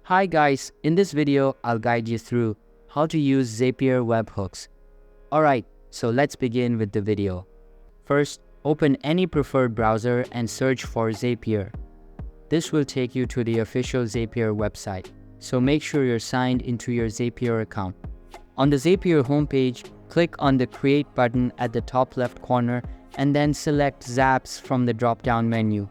Hi guys, in this video, I'll guide you through how to use Zapier webhooks. Alright, so let's begin with the video. First, open any preferred browser and search for Zapier. This will take you to the official Zapier website, so make sure you're signed into your Zapier account. On the Zapier homepage, click on the Create button at the top left corner and then select Zaps from the drop-down menu.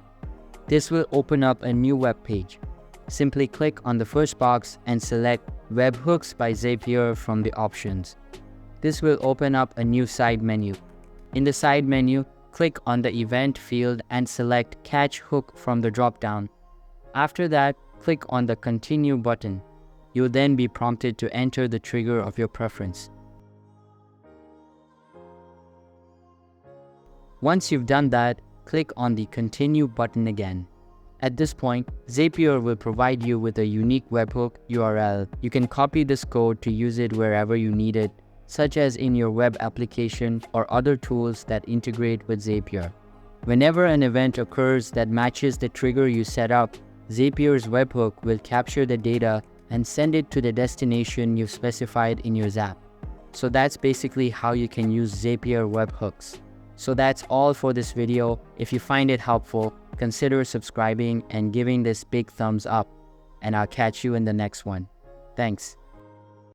This will open up a new web page. Simply click on the first box and select Webhooks by Zapier from the options. This will open up a new side menu. In the side menu, click on the Event field and select Catch Hook from the drop-down. After that, click on the Continue button. You'll then be prompted to enter the trigger of your preference. Once you've done that, click on the Continue button again. At this point, Zapier will provide you with a unique webhook URL. You can copy this code to use it wherever you need it, such as in your web application or other tools that integrate with Zapier. Whenever an event occurs that matches the trigger you set up, Zapier's webhook will capture the data and send it to the destination you've specified in your Zap. So that's basically how you can use Zapier webhooks. So that's all for this video. If you find it helpful, consider subscribing and giving this big thumbs up, and I'll catch you in the next one. Thanks.